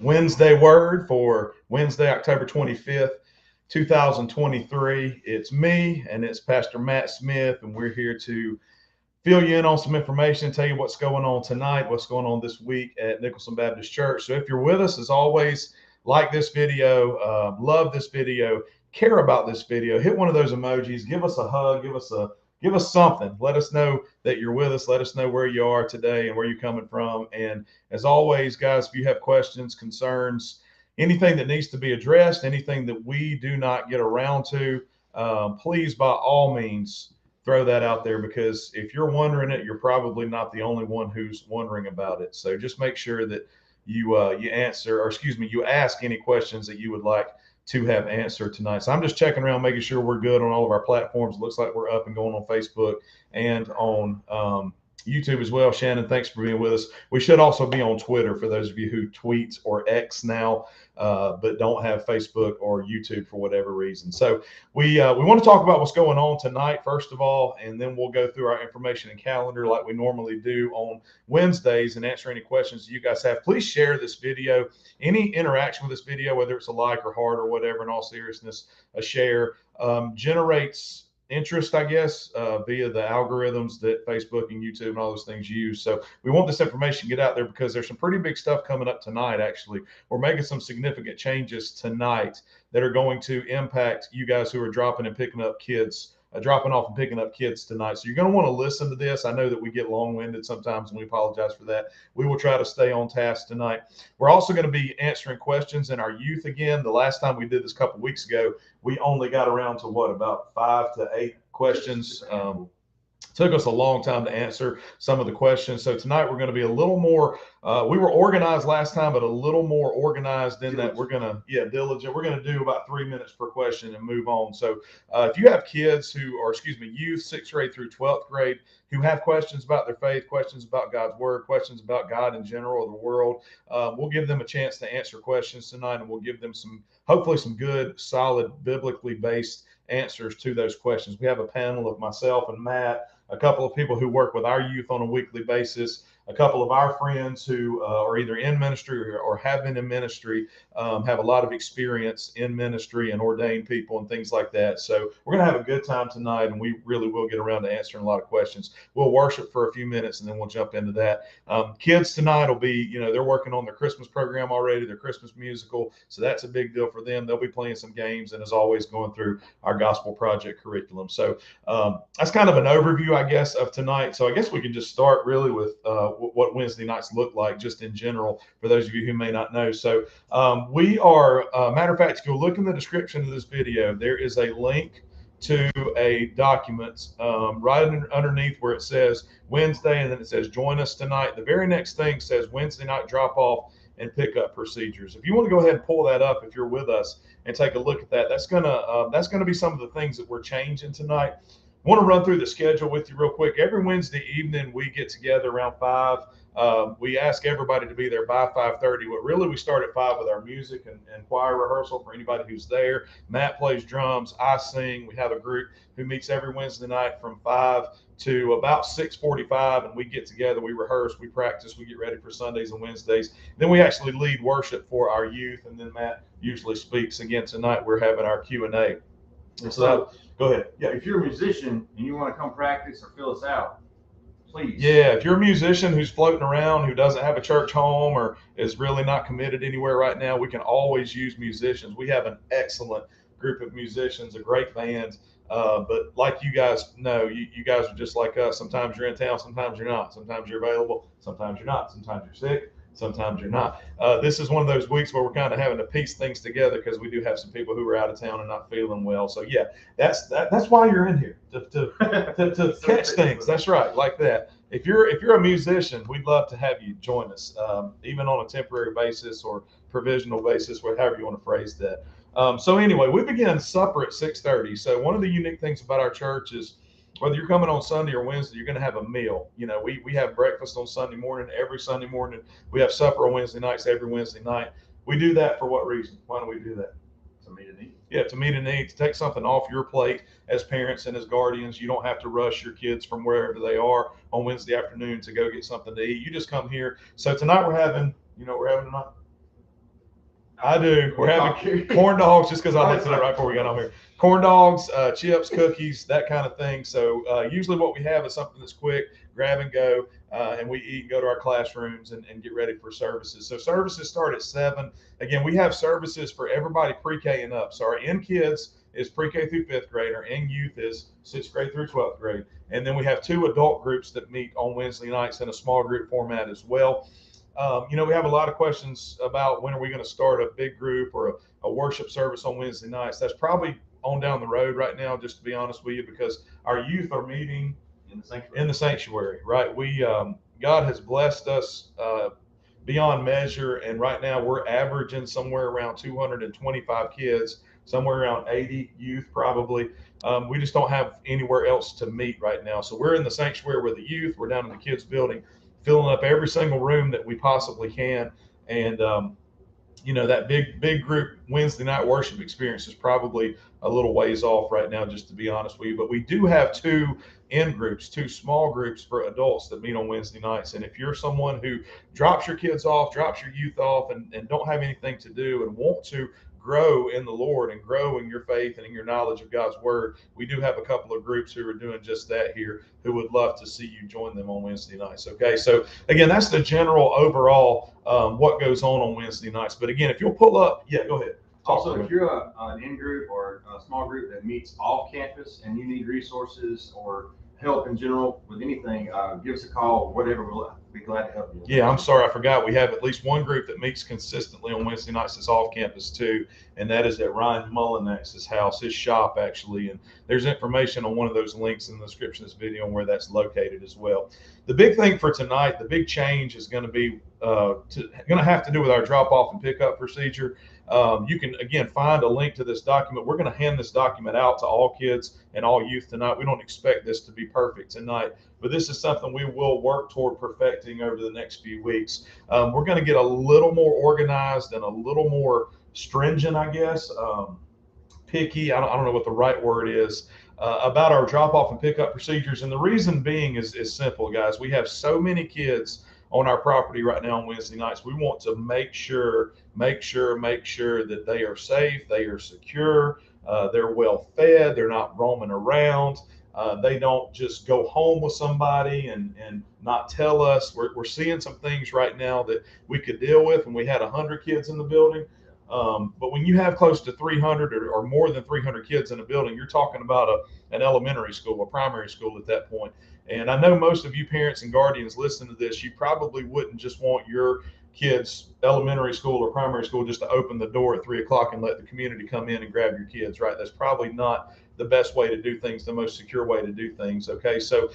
Wednesday word for Wednesday, October 25th, 2023. It's me and it's Pastor Matt Smith, and we're here to fill you in on some information, tell you what's going on tonight, what's going on this week at Nicholson Baptist Church. So if you're with us, as always, like this video, love this video, care about this video, hit one of those emojis, give us a hug, give us something. Let us know that you're with us. Let us know where you are today and where you're coming from. And as always, guys, if you have questions, concerns, anything that needs to be addressed, anything that we do not get around to, please, by all means, throw that out there, because if you're wondering it, you're probably not the only one who's wondering about it. So just make sure that you answer, or excuse me, you ask any questions that you would like to have answered tonight. So I'm just checking around, making sure we're good on all of our platforms. It looks like we're up and going on Facebook and on YouTube as well. Shannon, thanks for being with us. We should also be on Twitter for those of you who tweet or X now, but don't have Facebook or YouTube for whatever reason. So we want to talk about what's going on tonight, first of all, and then we'll go through our information and calendar like we normally do on Wednesdays and answer any questions you guys have. Please share this video. Any interaction with this video, whether it's a like or heart or whatever, in all seriousness, a share generates interest, I guess, via the algorithms that Facebook and YouTube and all those things use. So we want this information to get out there because there's some pretty big stuff coming up tonight. Actually, we're making some significant changes tonight that are going to impact you guys who are dropping and picking up kids, dropping off and picking up kids tonight. So you're going to want to listen to this. I know that we get long-winded sometimes, and we apologize for that. We will try to stay on task tonight. We're also going to be answering questions in our youth again. The last time we did this a couple weeks ago, we only got around to about 5 to 8 questions. Took us a long time to answer some of the questions. So tonight we're going to be a little more, we were organized last time, but a little more organized in that we're going to, diligent. We're going to do about 3 minutes per question and move on. So if you have kids youth, 6th grade through 12th grade, who have questions about their faith, questions about God's word, questions about God in general or the world, we'll give them a chance to answer questions tonight, and we'll give them hopefully some good, solid, biblically based answers to those questions. We have a panel of myself and Matt, a couple of people who work with our youth on a weekly basis, a couple of our friends who are either in ministry or have been in ministry, have a lot of experience in ministry and ordained people and things like that. So we're going to have a good time tonight, and we really will get around to answering a lot of questions. We'll worship for a few minutes, and then we'll jump into that. Kids tonight will be, they're working on their Christmas program already, their Christmas musical. So that's a big deal for them. They'll be playing some games, and as always, going through our Gospel Project curriculum. So that's kind of an overview, I guess, of tonight. So I guess we can just start really with what Wednesday nights look like, just in general, for those of you who may not know. So we are, matter of fact, if you look in the description of this video, there is a link to a document right underneath where it says Wednesday, and then it says join us tonight. The very next thing says Wednesday night drop off and pickup procedures. If you want to go ahead and pull that up, if you're with us, and take a look at that, that's gonna be some of the things that we're changing tonight. I want to run through the schedule with you real quick. Every Wednesday evening, we get together around 5. We ask everybody to be there by 5:30. But really, we start at 5 with our music and choir rehearsal for anybody who's there. Matt plays drums. I sing. We have a group who meets every Wednesday night from 5 to about 6:45, and we get together. We rehearse. We practice. We get ready for Sundays and Wednesdays. Then we actually lead worship for our youth, and then Matt usually speaks. Again, tonight we're having our Q&A. So go ahead. Yeah, if you're a musician and you want to come practice or fill us out, please. Yeah, if you're a musician who's floating around, who doesn't have a church home or is really not committed anywhere right now, we can always use musicians. We have an excellent group of musicians, a great band. But like you guys know, you guys are just like us. Sometimes you're in town, sometimes you're not. Sometimes you're available, sometimes you're not. Sometimes you're sick, sometimes you're not. This is one of those weeks where we're kind of having to piece things together because we do have some people who are out of town and not feeling well. So yeah, that's why you're in here to catch things. That's right, like that. If you're a musician, we'd love to have you join us, even on a temporary basis or provisional basis, however you want to phrase that. So anyway, we begin supper at 6:30. So one of the unique things about our church is, whether you're coming on Sunday or Wednesday, you're going to have a meal. We have breakfast on Sunday morning, every Sunday morning. We have supper on Wednesday nights, every Wednesday night. We do that for what reason? Why do we do that? To meet a need. Yeah, to meet a need, to take something off your plate as parents and as guardians. You don't have to rush your kids from wherever they are on Wednesday afternoon to go get something to eat. You just come here. So tonight we're having, what we're having tonight? I do. We're having corn dogs just because I looked at it right before we got on here. Corn dogs, chips, cookies, that kind of thing. So usually what we have is something that's quick, grab and go, and we eat and go to our classrooms and get ready for services. So services start at 7. Again, we have services for everybody pre-K and up. So our NKids is pre-K through 5th grade. Our NYouth is 6th grade through 12th grade. And then we have 2 adult groups that meet on Wednesday nights in a small group format as well. We have a lot of questions about when are we going to start a big group or a worship service on Wednesday nights. That's probably on down the road right now, just to be honest with you, because our youth are meeting in the sanctuary, right? We God has blessed us beyond measure, and right now we're averaging somewhere around 225 kids, somewhere around 80 youth probably. We just don't have anywhere else to meet right now, so we're in the sanctuary with the youth. We're down in the kids building, filling up every single room that we possibly can. And, that big group Wednesday night worship experience is probably a little ways off right now, just to be honest with you. But we do have 2 NGroups, 2 small groups for adults that meet on Wednesday nights. And if you're someone who drops your kids off, drops your youth off, and don't have anything to do and want to grow in the Lord and grow in your faith and in your knowledge of God's word, we do have a couple of groups who are doing just that here, who would love to see you join them on Wednesday nights. Okay, so again, that's the general overall what goes on Wednesday nights. But again, if you'll pull up, go ahead. Also, if you're an in-group or a small group that meets off campus and you need resources or help in general with anything, give us a call, whatever, we'll be glad to help you. Yeah, I'm sorry, I forgot. We have at least one group that meets consistently on Wednesday nights that's off campus too, and that is at Ryan Mullinex's house, his shop actually. And there's information on one of those links in the description of this video on where that's located as well. The big thing for tonight, the big change is going to be going to have to do with our drop-off and pickup procedure. You can, again, find a link to this document. We're going to hand this document out to all kids and all youth tonight. We don't expect this to be perfect tonight, but this is something we will work toward perfecting over the next few weeks. We're going to get a little more organized and a little more stringent, I guess, picky. I don't know what the right word is, about our drop-off and pickup procedures. And the reason being is simple, guys. We have so many kids on our property right now on Wednesday nights. We want to make sure that they are safe, they are secure, they're well fed, they're not roaming around, they don't just go home with somebody and not tell us. We're seeing some things right now that we could deal with, and we had 100 kids in the building. But when you have close to 300 or more than 300 kids in a building, you're talking about an elementary school, a primary school at that point. And I know most of you parents and guardians listening to this, you probably wouldn't just want your kids' elementary school or primary school just to open the door at 3 o'clock and let the community come in and grab your kids, right? That's probably not the best way to do things, the most secure way to do things. Okay, so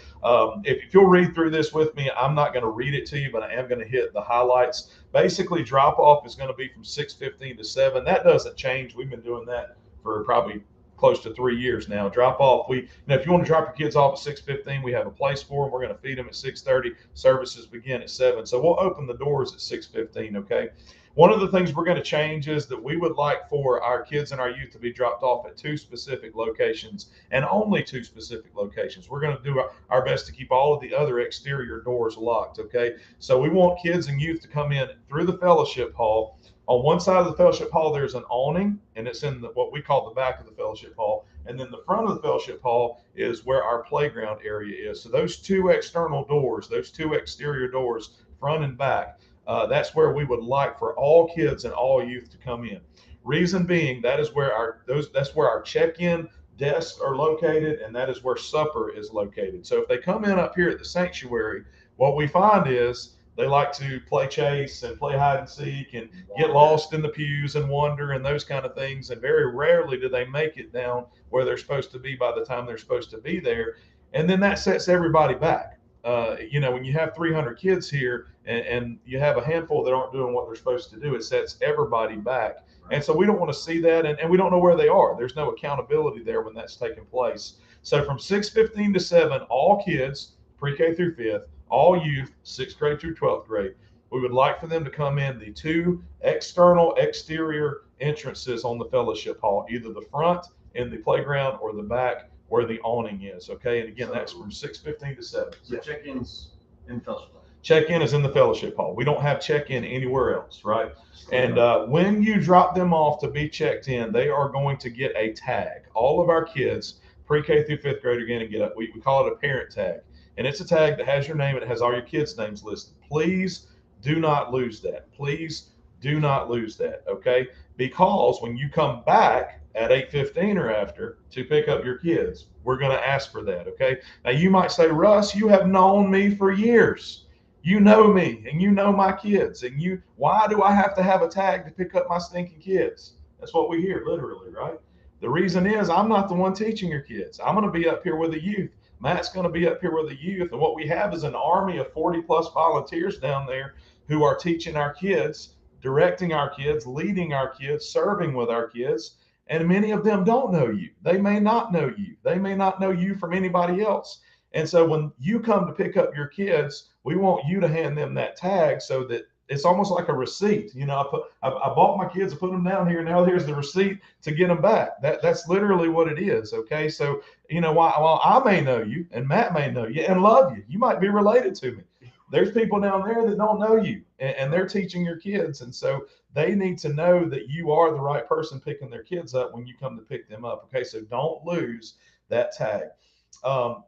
if you'll read through this with me, I'm not going to read it to you, but I am going to hit the highlights. Basically, drop off is going to be from 6:15 to 7. That doesn't change. We've been doing that for probably close to 3 years now. Drop off, if you want to drop your kids off at 6:15, we have a place for them. We're going to feed them at 6:30. Services begin at 7. So we'll open the doors at 6:15. Okay. One of the things we're going to change is that we would like for our kids and our youth to be dropped off at 2 specific locations, and only 2 specific locations. We're going to do our best to keep all of the other exterior doors locked. Okay. So we want kids and youth to come in through the fellowship hall. On one side of the fellowship hall, there's an awning, and it's in what we call the back of the fellowship hall. And then the front of the fellowship hall is where our playground area is. So those 2 external doors, those 2 exterior doors, front and back, that's where we would like for all kids and all youth to come in. Reason being, that's where our check-in desks are located, and that is where supper is located. So if they come in up here at the sanctuary, what we find is they like to play chase and play hide and seek and get lost in the pews and wander and those kind of things. And very rarely do they make it down where they're supposed to be by the time they're supposed to be there. And then that sets everybody back. When you have 300 kids here and you have a handful that aren't doing what they're supposed to do, it sets everybody back. And so we don't want to see that. And we don't know where they are. There's no accountability there when that's taking place. So from 6:15 to 7, all kids, pre-K through 5th, all youth, 6th grade through 12th grade, we would like for them to come in the 2 exterior entrances on the fellowship hall, either the front in the playground or the back where the awning is. Okay. And again, that's from 6:15 to 7. So check-ins in the fellowship hall. Check-in is in the fellowship hall. We don't have check-in anywhere else, right? And when you drop them off to be checked in, they are going to get a tag. All of our kids, pre-K through fifth grade, are going to get we call it a parent tag. And it's a tag that has your name and it has all your kids' names listed. Please do not lose that. Please do not lose that, okay? Because when you come back at 8:15 or after to pick up your kids, we're going to ask for that, okay? Now, you might say, Russ, you have known me for years. You know me and you know my kids. And why do I have to have a tag to pick up my stinking kids? That's what we hear, literally, right? The reason is I'm not the one teaching your kids. I'm going to be up here with the youth. Matt's going to be up here with the youth. And what we have is an army of 40 plus volunteers down there who are teaching our kids, directing our kids, leading our kids, serving with our kids. And many of them don't know you. They may not know you. They may not know you from anybody else. And so when you come to pick up your kids, we want you to hand them that tag so that it's almost like a receipt. You know, I bought my kids, I put them down here. Now here's the receipt to get them back. That's literally what it is. Okay. So, you know, while I may know you and Matt may know you and love you, you might be related to me. There's people down there that don't know you and they're teaching your kids. And so they need to know that you are the right person picking their kids up when you come to pick them up. Okay. So don't lose that tag.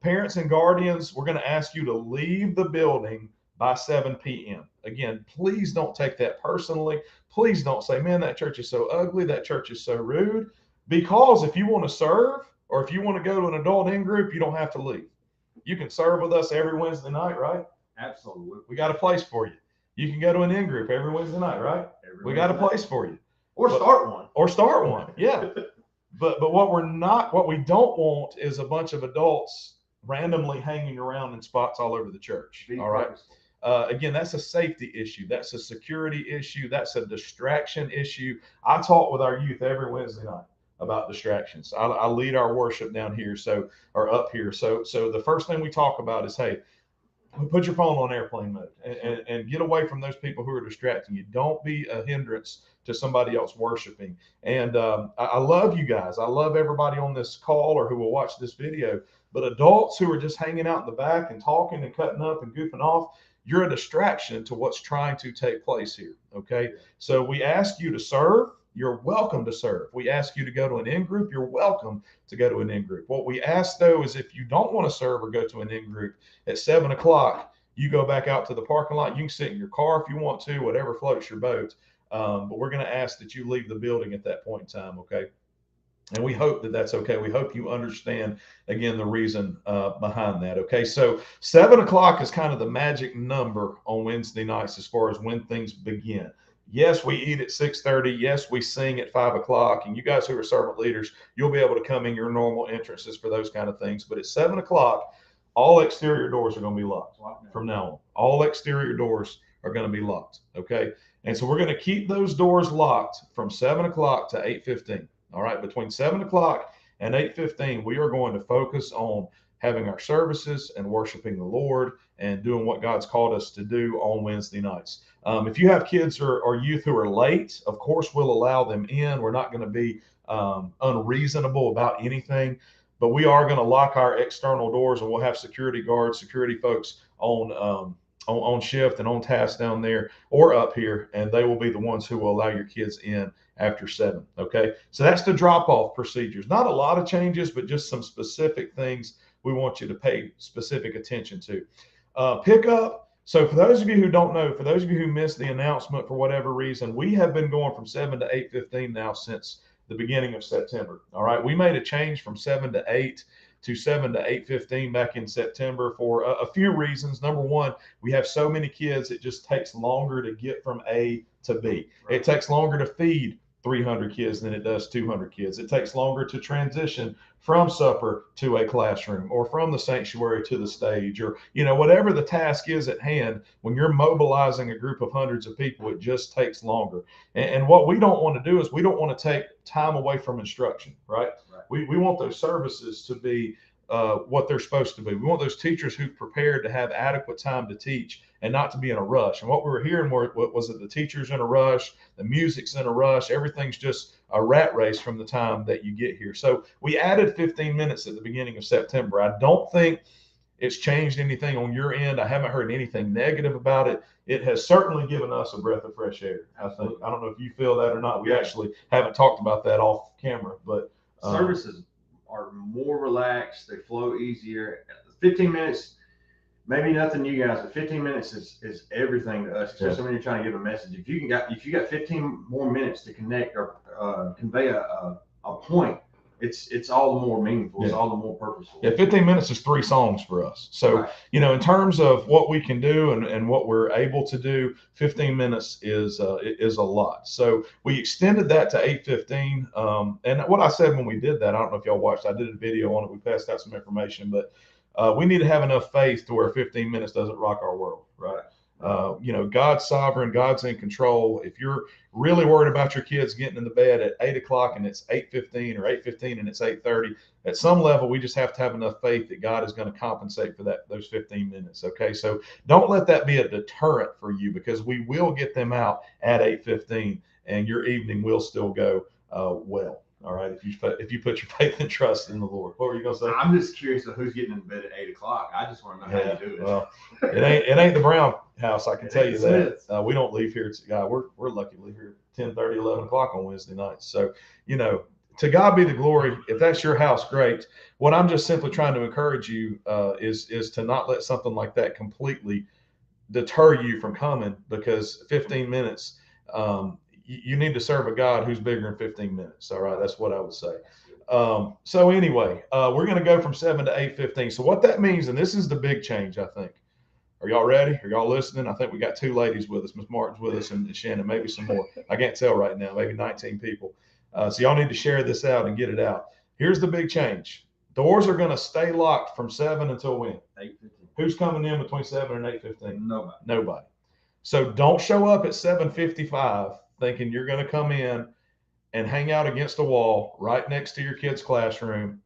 Parents and guardians, we're going to ask you to leave the building by 7 p.m. Again, please don't take that personally. Please don't say, man, that church is so ugly. That church is so rude. Because if you want to serve or if you want to go to an adult in group, you don't have to leave. You can serve with us every Wednesday night, right? Absolutely. We got a place for you. You can go to an in group every Wednesday night, right? We got a place for you. Or start one. Or start one. Yeah. But what we don't want is a bunch of adults randomly hanging around in spots all over the church. All right. Again, that's a safety issue. That's a security issue. That's a distraction issue. I talk with our youth every Wednesday night about distractions. I lead our worship down here, or up here. So the first thing we talk about is, hey, put your phone on airplane mode and get away from those people who are distracting you. Don't be a hindrance to somebody else worshiping. And I love you guys. I love everybody on this call or who will watch this video. But adults who are just hanging out in the back and talking and cutting up and goofing off, you're a distraction to what's trying to take place here. Okay. So we ask you to serve. You're welcome to serve. We ask you to go to an in group. You're welcome to go to an in group. What we ask, though, is if you don't want to serve or go to an in group at 7 o'clock, you go back out to the parking lot. You can sit in your car if you want to, whatever floats your boat. But we're going to ask that you leave the building at that point in time. Okay. And we hope that that's okay. We hope you understand, again, the reason behind that. Okay. So 7 o'clock is kind of the magic number on Wednesday nights as far as when things begin. Yes, we eat at 6:30. Yes, we sing at 5 o'clock. And you guys who are servant leaders, you'll be able to come in your normal entrances for those kind of things. But at 7 o'clock, all exterior doors are going to be locked from now on. All exterior doors are going to be locked. Okay. And so we're going to keep those doors locked from 7 o'clock to 8:15. All right. Between 7 o'clock and 8:15, we are going to focus on having our services and worshiping the Lord and doing what God's called us to do on Wednesday nights. If you have kids or youth who are late, of course, we'll allow them in. We're not going to be unreasonable about anything, but we are going to lock our external doors and we'll have security guards, security folks on shift and on task down there or up here, and they will be the ones who will allow your kids in after 7. Okay. So that's the drop-off procedures. Not a lot of changes, but just some specific things we want you to pay specific attention to. Pick up. So for those of you who don't know, for those of you who missed the announcement for whatever reason, we have been going from 7 to 8:15 now since the beginning of September. All right. We made a change from 7 to 8 to 7 to 8:15 back in September for a few reasons. Number one, we have so many kids, it just takes longer to get from A to B. Right. It takes longer to feed 300 kids than it does 200 kids. It takes longer to transition from supper to a classroom or from the sanctuary to the stage, or, whatever the task is at hand. When you're mobilizing a group of hundreds of people, it just takes longer. And what we don't want to do is we don't want to take time away from instruction, right? We want those services to be what they're supposed to be. We want those teachers who've prepared to have adequate time to teach and not to be in a rush. And what we were hearing was that the teacher's in a rush, the music's in a rush, everything's just a rat race from the time that you get here. So we added 15 minutes at the beginning of September. I don't think it's changed anything on your end. I haven't heard anything negative about it. It has certainly given us a breath of fresh air. I think. I don't know if you feel that or not. We actually haven't talked about that off camera, but services are more relaxed. They flow easier. 15 minutes, maybe nothing to you guys, but 15 minutes is everything to us, especially when you're trying to give a message. If you got 15 more minutes to connect or convey a point, it's all the more meaningful. It's all the more purposeful. Yeah, 15 minutes is 3 songs for us. So, in terms of what we can do and what we're able to do, 15 minutes is a lot. So we extended that to 8:15. And what I said when we did that, I don't know if y'all watched, I did a video on it. We passed out some information, but we need to have enough faith to where 15 minutes doesn't rock our world, right? God's sovereign, God's in control. If you're really worried about your kids getting in the bed at 8 o'clock and it's 8:15 or 8:15 and it's 8:30, at some level, we just have to have enough faith that God is going to compensate for those 15 minutes. Okay. So don't let that be a deterrent for you, because we will get them out at 8:15 and your evening will still go well. All right, if you put your faith and trust in the Lord. What were you gonna say? I'm just curious of who's getting in bed at 8 o'clock. I just want to know how you do it. Well, it ain't the Brown house, I can tell you that. We don't leave here. We're lucky to leave here 10:30, 11 o'clock on Wednesday nights. So, to God be the glory. If that's your house, great. What I'm just simply trying to encourage you is to not let something like that completely deter you from coming, because 15 minutes. You need to serve a God who's bigger than 15 minutes. All right. That's what I would say. So anyway, we're going to go from 7 to 8:15. So what that means, and this is the big change, I think. Are y'all ready? Are y'all listening? I think we got 2 ladies with us. Miss Martin's with us and Shannon, maybe some more. I can't tell right now, maybe 19 people. So y'all need to share this out and get it out. Here's the big change. Doors are going to stay locked from 7 until when? 8:15. Who's coming in between 7 and 8:15? Nobody. So don't show up at 7:55 thinking you're going to come in and hang out against a wall right next to your kid's classroom,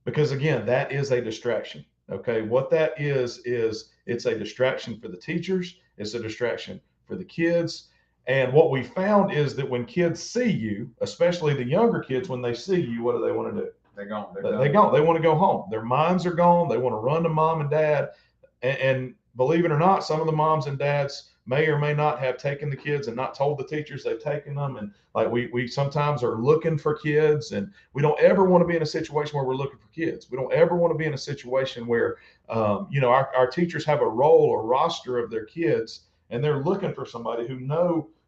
because again, that is a distraction. Okay. What that is it's a distraction for the teachers. It's a distraction for the kids. And what we found is that when kids see you, especially the younger kids, when they see you, what do they want to do? They're gone. They want to go home. Their minds are gone. They want to run to mom and dad. And believe it or not, some of the moms and dads may or may not have taken the kids and not told the teachers they've taken them. And like we sometimes are looking for kids, and we don't ever want to be in a situation where we're looking for kids. We don't ever want to be in a situation where, our teachers have a roll or roster of their kids, and they're looking for somebody who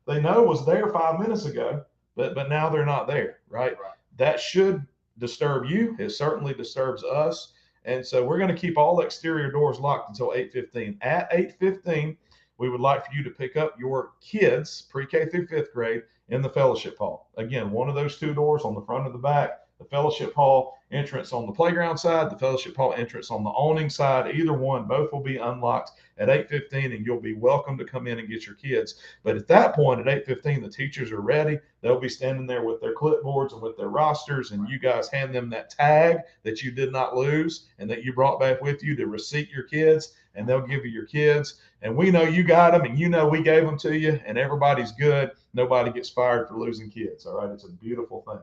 they know was there 5 minutes ago, but now they're not there. Right. That should disturb you. It certainly disturbs us. And so we're going to keep all exterior doors locked until 8:15. At 8:15, we would like for you to pick up your kids, pre-K through 5th grade, in the fellowship hall. Again, one of those 2 doors on the front or the back. The fellowship hall entrance on the playground side, the fellowship hall entrance on the awning side. Either one, both will be unlocked at 8:15, and you'll be welcome to come in and get your kids. But at that point, at 8:15, the teachers are ready. They'll be standing there with their clipboards and with their rosters, and you guys hand them that tag that you did not lose and that you brought back with you to receipt your kids, and they'll give you your kids. And we know you got them, and we gave them to you, and everybody's good. Nobody gets fired for losing kids. All right. It's a beautiful thing.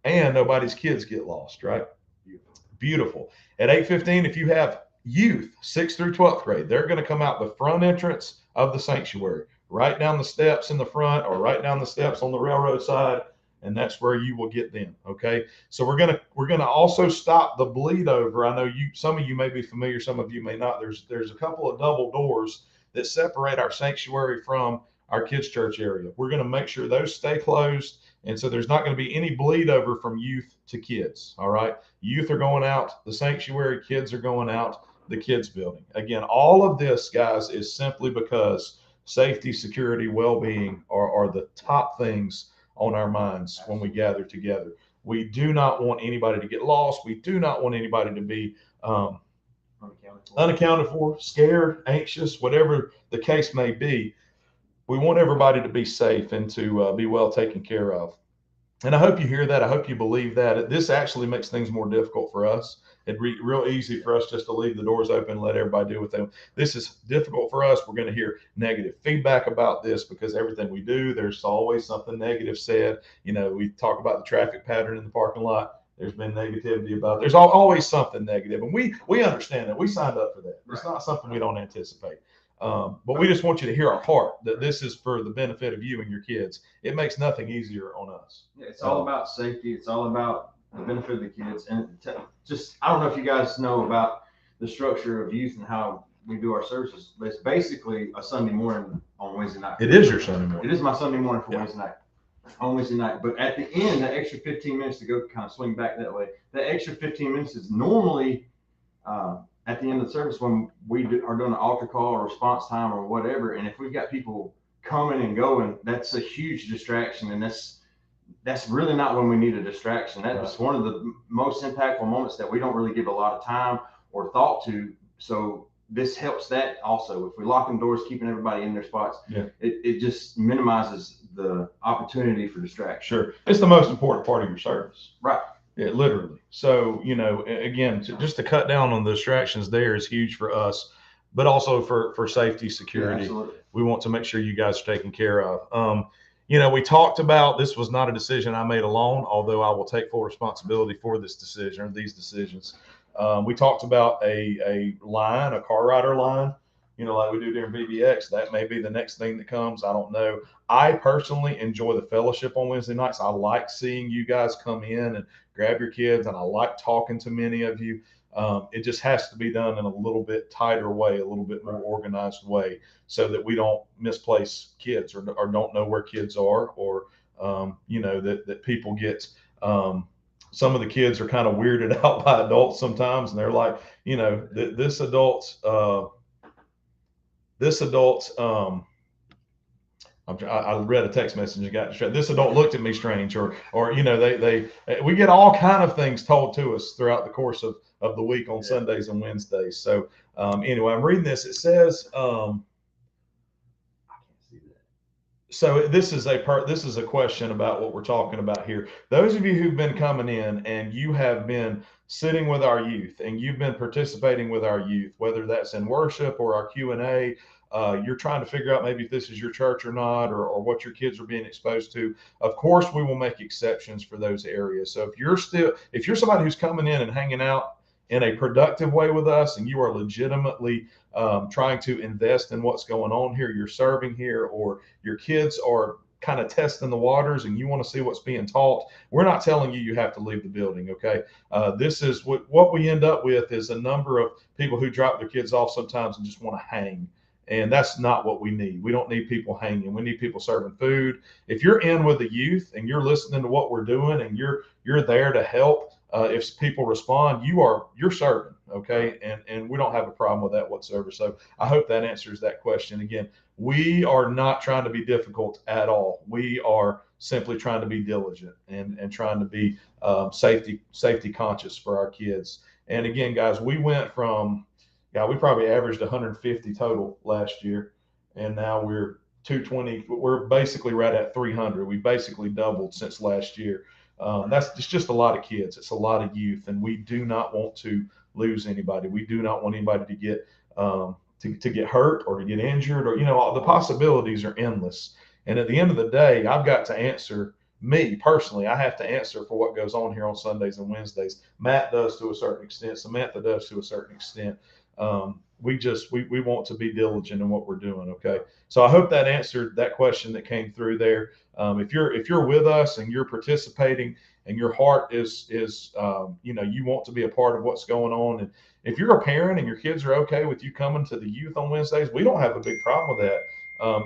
And nobody's kids get lost, right? Beautiful. At 8:15, if you have youth, 6th through 12th grade, they're going to come out the front entrance of the sanctuary, right down the steps in the front or right down the steps on the railroad side, and that's where you will get them. Okay. So we're going to also stop the bleed over. I know some of you may be familiar, some of you may not. There's a couple of double doors that separate our sanctuary from our kids' church area. We're going to make sure those stay closed. And so there's not going to be any bleed over from youth to kids. All right. Youth are going out the sanctuary. Kids are going out the kids building. Again, all of this, guys, is simply because safety, security, well-being are the top things on our minds when we gather together. We do not want anybody to get lost. We do not want anybody to be unaccounted for, scared, anxious, whatever the case may be. We want everybody to be safe and to be well taken care of. And I hope you hear that. I hope you believe that. This actually makes things more difficult for us. It'd be real easy for us just to leave the doors open and let everybody do what they want. This is difficult for us. We're going to hear negative feedback about this because everything we do, there's always something negative said. We talk about the traffic pattern in the parking lot. There's been negativity about. There's always something negative, and we understand that. We signed up for that. It's not something we don't anticipate. But we just want you to hear our heart that this is for the benefit of you and your kids. It makes nothing easier on us. Yeah, it's all about safety. It's all about the benefit of the kids. And just, I don't know if you guys know about the structure of youth and how we do our services, but it's basically a Sunday morning on Wednesday night. It is your Sunday morning. It is my Sunday morning for Wednesday night. On Wednesday night. But at the end, the extra 15 minutes to go kind of swing back that way, the extra 15 minutes is normally at the end of the service when we are doing an altar call or response time or whatever. And if we've got people coming and going, that's a huge distraction. And that's really not when we need a distraction. That's one of the most impactful moments that we don't really give a lot of time or thought to. So this helps that also. If we lock them doors, keeping everybody in their spots, it just minimizes the opportunity for distraction. Sure. It's the most important part of your service. Right. Yeah, literally. So, again, just to cut down on the distractions there is huge for us, but also for safety, security. Yeah, absolutely. We want to make sure you guys are taken care of. We talked about, this was not a decision I made alone, although I will take full responsibility for this decision or these decisions. We talked about a line, a car rider line, like we do during BBX. That may be the next thing that comes. I don't know. I personally enjoy the fellowship on Wednesday nights. I like seeing you guys come in and grab your kids, and I like talking to many of you. It just has to be done in a little bit tighter way, a little bit more organized way, so that we don't misplace kids or don't know where kids are, or that people get some of the kids are kind of weirded out by adults sometimes, and they're like, this adult I read a text message and got distracted. This adult looked at me strange, or we get all kind of things told to us throughout the course of the week on Sundays and Wednesdays. So anyway, I'm reading this. It says, I can't see that. So this is a question about what we're talking about here. Those of you who've been coming in and you have been sitting with our youth and you've been participating with our youth, whether that's in worship or our Q&A, you're trying to figure out maybe if this is your church or not, or what your kids are being exposed to. Of course, we will make exceptions for those areas. So if you're somebody who's coming in and hanging out in a productive way with us, and you are legitimately trying to invest in what's going on here, you're serving here, or your kids are kind of testing the waters and you want to see what's being taught, we're not telling you have to leave the building. Okay. This is what we end up with is a number of people who drop their kids off sometimes and just want to hang. And that's not what we need. We don't need people hanging. We need people serving food. If you're in with the youth and you're listening to what we're doing and you're there to help, if people respond, you're serving. Okay. And we don't have a problem with that whatsoever. So I hope that answers that question. Again, we are not trying to be difficult at all. We are simply trying to be diligent and trying to be safety conscious for our kids. And again, guys, we went from, we probably averaged 150 total last year, and now we're 220. We're basically right at 300. We basically doubled since last year. It's just a lot of kids. It's a lot of youth, and we do not want to lose anybody. We do not want anybody to get to get hurt or to get injured, or the possibilities are endless. And at the end of the day, I've got to answer. Me personally, I have to answer for what goes on here on Sundays and Wednesdays. Matt does to a certain extent. Samantha does to a certain extent. We want to be diligent in what we're doing. Okay. So I hope that answered that question that came through there. If you're with us and you're participating and your heart is you want to be a part of what's going on. And if you're a parent and your kids are okay with you coming to the youth on Wednesdays, we don't have a big problem with that.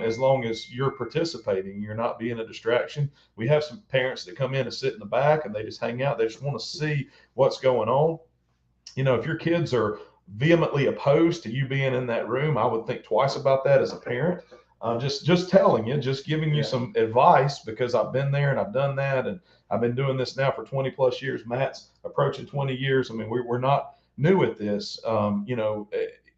As long as you're participating, you're not being a distraction. We have some parents that come in and sit in the back and they just hang out. They just want to see what's going on. If your kids are vehemently opposed to you being in that room, I would think twice about that as a parent. Just telling you, just giving you some advice, because I've been there and I've done that, and I've been doing this now for 20 plus years. Matt's approaching 20 years. I mean, we're not new at this.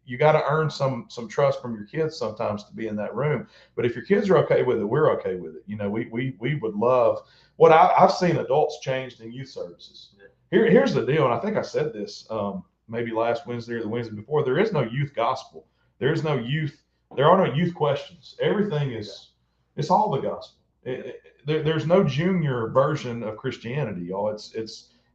You got to earn some trust from your kids sometimes to be in that room. But if your kids are okay with it, we're okay with it. We would love what I've seen adults changed in youth services. Here's the deal, and I think I said this maybe last Wednesday or the Wednesday before. There is no youth gospel. There are no youth questions. Everything it's all the gospel. There's no junior version of Christianity, y'all.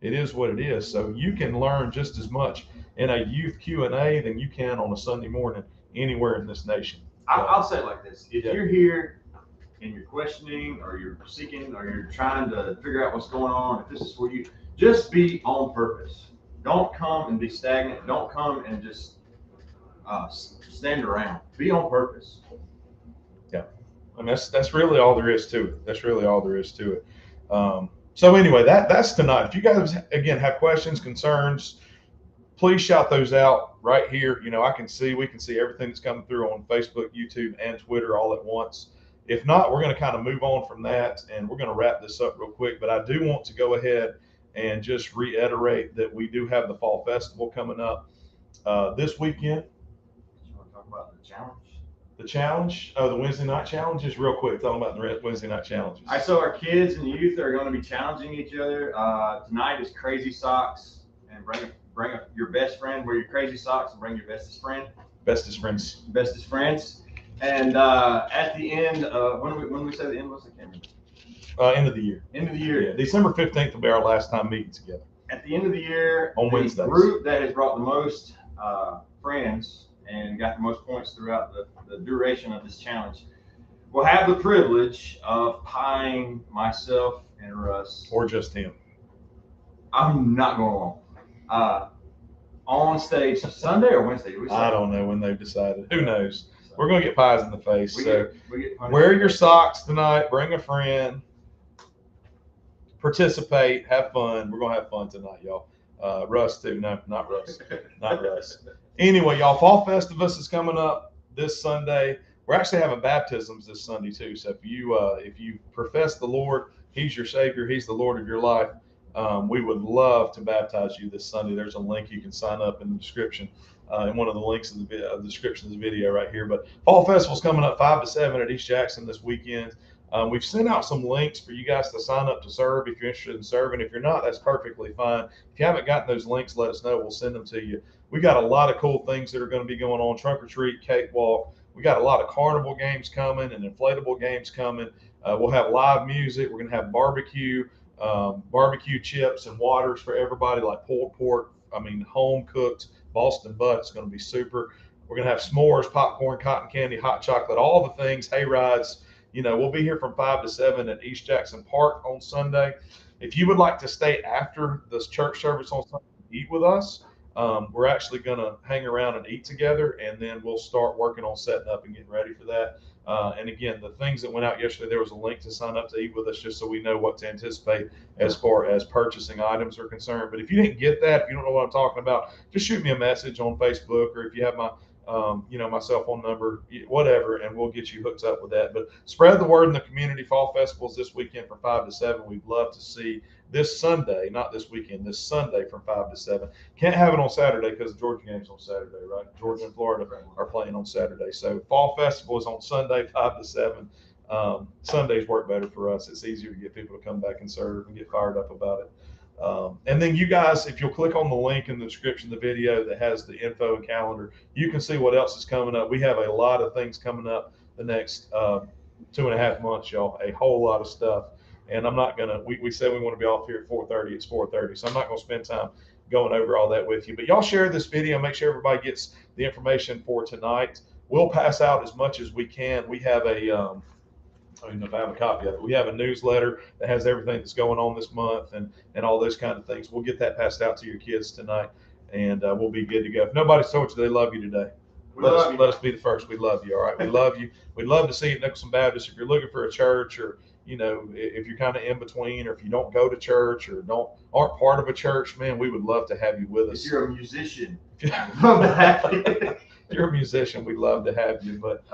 it is what it is. So you can learn just as much in a youth Q&A than you can on a Sunday morning anywhere in this nation. I'll say it like this. If Yeah. you're here and you're questioning or you're seeking or you're trying to figure out what's going on, if this is for you, just be on purpose. Don't come and be stagnant. Don't come and just stand around. Be on purpose. Yeah. And that's really all there is to it. That's really all there is to it. So anyway, that's tonight. If you guys, again, have questions, concerns, please shout those out right here. You know, we can see everything that's coming through on Facebook, YouTube, and Twitter all at once. If not, we're going to kind of move on from that, and we're going to wrap this up real quick. But I do want to go ahead and just reiterate that we do have the Fall Festival coming up this weekend. You want to talk about the challenge? The challenge, the Wednesday night challenge, just real quick, talking about the Wednesday night challenges. All right, so our kids and youth are going to be challenging each other. Tonight is crazy socks, and bring your best friend. Wear your crazy socks and bring your bestest friend. Bestest friends. And at the end, when we say the end, what's the camera? End of the year. End of the year. Yeah, December 15th will be our last time meeting together. At the end of the year, on Wednesdays, the group that has brought the most friends and got the most points throughout the duration of this challenge will have the privilege of pieing myself and Russ. Or just him. I'm not going along. On stage Sunday or Wednesday? I don't know when they've decided. Who knows? We're going to get pies in the face. We so get wear your socks tonight. Bring a friend. Participate. Have fun. We're going to have fun tonight, y'all. Russ, too. No, not Russ. Not Russ. Anyway, y'all, Fall Festivus is coming up this Sunday. We're actually having baptisms this Sunday, too. So if you profess the Lord, He's your Savior, He's the Lord of your life, we would love to baptize you this Sunday. There's a link you can sign up in the description, in one of the links of the description of the video right here. But Fall Festival's coming up 5 to 7 at East Jackson this weekend. We've sent out some links for you guys to sign up to serve if you're interested in serving. If you're not, that's perfectly fine. If you haven't gotten those links, let us know. We'll send them to you. We got a lot of cool things that are going to be going on. Trunk or treat, cakewalk. We got a lot of carnival games coming and inflatable games coming. We'll have live music. We're going to have barbecue chips and waters for everybody, like pulled pork. Home cooked Boston butt. It's going to be super. We're going to have s'mores, popcorn, cotton candy, hot chocolate, all the things, hay rides. We'll be here from 5 to 7 at East Jackson Park on Sunday. If you would like to stay after this church service on Sunday, eat with us. We're actually going to hang around and eat together, and then we'll start working on setting up and getting ready for that. And again, the things that went out yesterday, there was a link to sign up to eat with us just so we know what to anticipate as far as purchasing items are concerned. But if you didn't get that, if you don't know what I'm talking about, just shoot me a message on Facebook, or if you have my my cell phone number, whatever, and we'll get you hooked up with that. But spread the word in the community. Fall Festivals this weekend from 5 to 7. We'd love to see this Sunday, not this weekend, this Sunday from 5 to 7. Can't have it on Saturday because the Georgia game's on Saturday, right? Georgia and Florida are playing on Saturday. So Fall Festival is on Sunday, 5 to 7. Sundays work better for us. It's easier to get people to come back and serve and get fired up about it. And then you guys, if you'll click on the link in the description of the video that has the info and calendar, you can see what else is coming up. We have a lot of things coming up the next 2.5 months, y'all, a whole lot of stuff. And I'm not going to, we said we want to be off here at 4:30. It's 4:30. So I'm not going to spend time going over all that with you. But y'all share this video. Make sure everybody gets the information for tonight. We'll pass out as much as we can. We have a, I don't even know if I have a copy of it. We have a newsletter that has everything that's going on this month and all those kind of things. We'll get that passed out to your kids tonight, and we'll be good to go. If nobody's told you they love you today, let us be the first. We love you. All right. We love you. We'd love to see you at Nicholson Baptist. If you're looking for a church, or, if you're kind of in between, or if you don't go to church or aren't part of a church, man, we would love to have you with us. If you're a musician, if you're a musician, we'd love to have you. But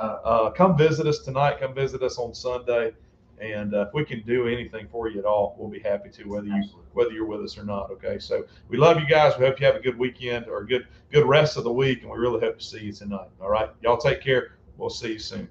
come visit us tonight. Come visit us on Sunday. And if we can do anything for you at all, we'll be happy to, whether you're with us or not. Okay. So we love you guys. We hope you have a good weekend or a good rest of the week. And we really hope to see you tonight. All right. Y'all take care. We'll see you soon.